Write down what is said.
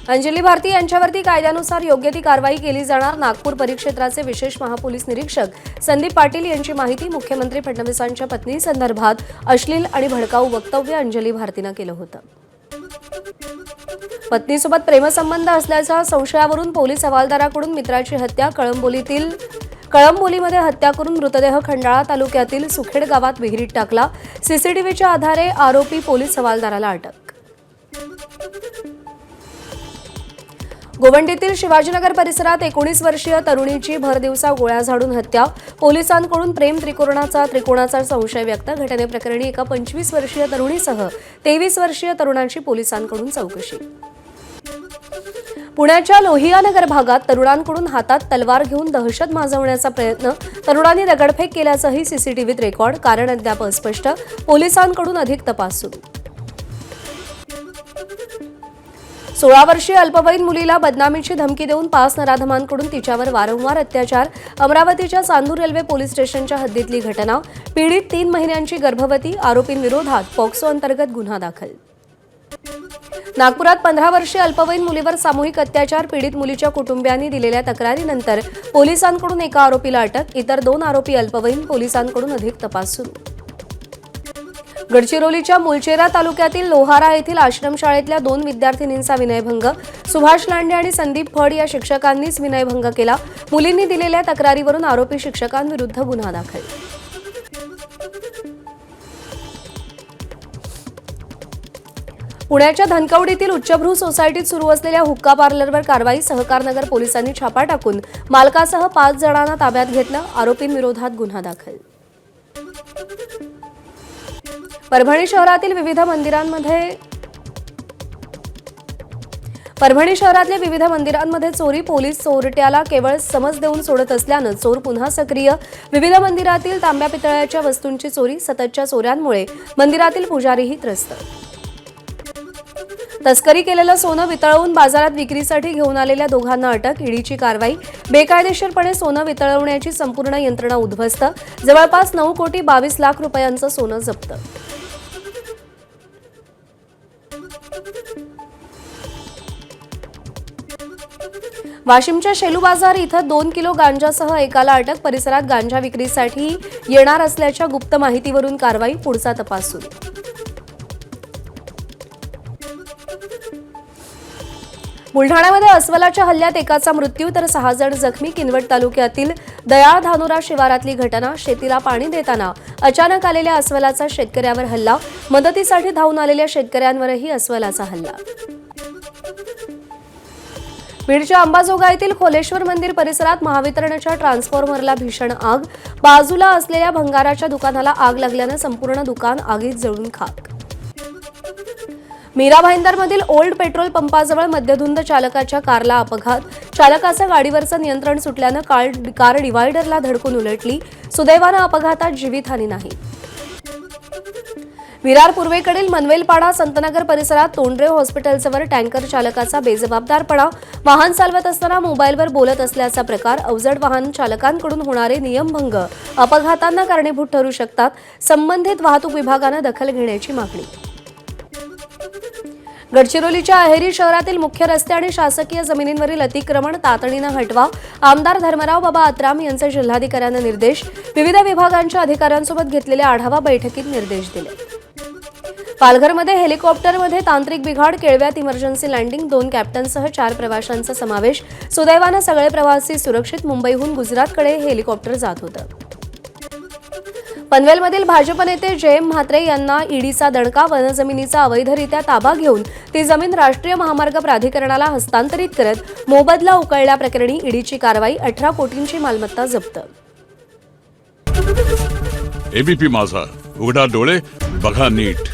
अंजली भारती यांच्यावरती कायद्यानुसार योग्य ती कारवाई केली जाणार. नागपूर परिक्षेत्राचे विशेष महापोलीस निरीक्षक संदीप पाटील यांची माहिती. मुख्यमंत्री फडणवीसांच्या पत्नीसंदर्भात अश्लील आणि भडकाऊ वक्तव्य अंजली भारतीनं केलं होतं. पत्नीसोबत प्रेमसंबंध असल्याच्या संशयावरून पोलीस हवालदाराकडून मित्राची हत्या. कळंबोलीमध्ये हत्या करून मृतदेह खंडाळा तालुक्यातील सुखेड गावात विहिरीत टाकला. सीसीटीव्हीच्या आधारे आरोपी पोलीस हवालदाराला अटक. गोवंडीतील शिवाजीनगर परिसरात 19 वर्षीय तरुणीची भरदिवसा गोळ्या झाडून हत्या. पोलिसांकडून प्रेम त्रिकोणाचा संशय व्यक्त. घटनेप्रकरणी एका 25 वर्षीय तरुणीसह 23 वर्षीय तरुणांची पोलिसांकडून चौकशी. पुण्याच्या लोहियानगर भागात तरुणांकडून हातात तलवार घेऊन दहशत माजवण्याचा प्रयत्न. तरुणांनी दगडफेक केल्याचंही सीसीटीव्हीत रेकॉर्ड. कारण अद्याप अस्पष्ट. पोलिसांकडून अधिक तपास सुरू. 16 वर्षीय अल्पवयीन मुलीला बदनामीची धमकी देऊन 5 नराधमांकडून तिच्यावर वारंवार अत्याचार. अमरावतीच्या चांदूर रेल्वे पोलीस स्टेशनच्या हद्दीतली घटना. पीडित 3 महिन्यांची गर्भवती. आरोपींविरोधात पॉक्सो अंतर्गत गुन्हा दाखल. नागपुरात 15 वर्षीय अल्पवयीन मुलीवर सामूहिक अत्याचार. पीडित मुलीच्या कुटुंबियांनी दिलेल्या तक्रारीनंतर पोलिसांकडून एका आरोपीला अटक. इतर 2 आरोपी अल्पवयीन. पोलिसांकडून अधिक तपास सुरू. गडचिरोलीच्या मुलचेरा तालुक्यातील लोहारा येथील आश्रमशाळेतल्या 2 विद्यार्थिनींचा विनयभंग. सुभाष लांडे आणि संदीप फड या शिक्षकांनीच विनयभंग केला. मुलींनी दिलेल्या तक्रारीवरून आरोपी शिक्षकांविरुद्ध गुन्हा दाखल. पुण्याच्या धनकवडीतील उच्चभ्रू सोसायटीत सुरू असलेल्या हुक्का पार्लरवर कारवाई. सहकारनगर पोलिसांनी छापा टाकून मालकासह 5 जणांना ताब्यात घेतलं. आरोपींविरोधात गुन्हा दाखल. परभणी शहरातल्या विविध मंदिरांमध्ये चोरी. पोलीस चोरट्याला केवळ समज देऊन सोडत असल्यानं चोर पुन्हा सक्रिय. विविध मंदिरातील तांब्या पितळाच्या वस्तूंची चोरी. सततच्या चोऱ्यांमुळे मंदिरातील पुजारीही त्रस्त. तस्करी केलेलं सोनं वितळवून बाजारात विक्रीसाठी घेऊन आलेल्या दोघांना अटक. ईडीची कारवाई. बेकायदेशीरपणे सोनं वितळवण्याची संपूर्ण यंत्रणा उद्ध्वस्त. जवळपास 9 कोटी 22 लाख रुपयांचं सोनं जप्त. वाशिमच्या शेलू बाजार इथं 2 किलो गांजासह एकाला अटक. परिसरात गांजा विक्रीसाठी येणार असल्याच्या गुप्त माहितीवरून कारवाई. पुढचा तपास सुरू. बुलढाण्यामध्ये अस्वलाच्या हल्ल्यात एकाचा मृत्यू तर 6 जण जखमी. किनवट तालुक्यातील दयाळ धानोरा शिवारातली घटना. शेतीला पाणी देताना अचानक आलेल्या अस्वलाचा शेतकऱ्यावर हल्ला. मदतीसाठी धावून आलेल्या शेतकऱ्यांवरही अस्वलाचा हल्ला. बीडच्या अंबाजोगाईतील खोलेश्वर मंदिर परिसरात महावितरणच्या ट्रान्सफॉर्मरला भीषण आग. बाजूला असलेल्या भंगाराच्या दुकानाला आग लागल्यानं संपूर्ण दुकान आगीत जळून खाक. मीरा भाईंदरमधील ओल्ड पेट्रोल पंपाजवळ मद्यधुंद चालकाच्या कारला अपघात. चालकाचं गाडीवरचं नियंत्रण सुटल्यानं कार डिव्हायडरला धडकून उलटली. सुदैवानं अपघातात जीवितहानी नाही. विरार पूर्वेकडील मनवेलपाडा संतनगर परिसरात तोंडरे हॉस्पिटलजवळ टँकर चालकाचा बेजबाबदारपणा. वाहन चालवत असताना मोबाईलवर बोलत असल्याचा प्रकार. अवजड वाहन चालकांकडून होणारे नियमभंग अपघातांना कारणीभूत ठरू शकतात. संबंधित वाहतूक विभागानं दखल घेण्याची मागणी. गडचिरोलीच्या अहेरी शहरातील मुख्य रस्ते आणि शासकीय जमिनींवरील अतिक्रमण तातडीनं हटवा. आमदार धर्मराव बाबा आत्राम यांचे जिल्हाधिकाऱ्यांना निर्देश. विविध विभागांच्या अधिकाऱ्यांसोबत घेतलेल्या आढावा बैठकीत निर्देश दिले. पालघरमध्ये हेलिकॉप्टरमध्ये तांत्रिक बिघाड. केळव्यात इमर्जन्सी लँडिंग. 2 कॅप्टनसह 4 प्रवाशांचा समावेश. सुदैवानं सगळे प्रवासी सुरक्षित. मुंबईहून गुजरातकडे हेलिकॉप्टर जात होतं. पनवेलमधील भाजप नेते जयम म्हात्रे यांना ईडीचा दणका. वनजमिनीचा अवैधरित्या ताबा घेऊन ती जमीन राष्ट्रीय महामार्ग प्राधिकरणाला हस्तांतरित करत मोबदला उकळल्याप्रकरणी ईडीची कारवाई. 18 कोटींची मालमत्ता जप्त. एबीपी माझा, उघडा डोळे बघा नीट.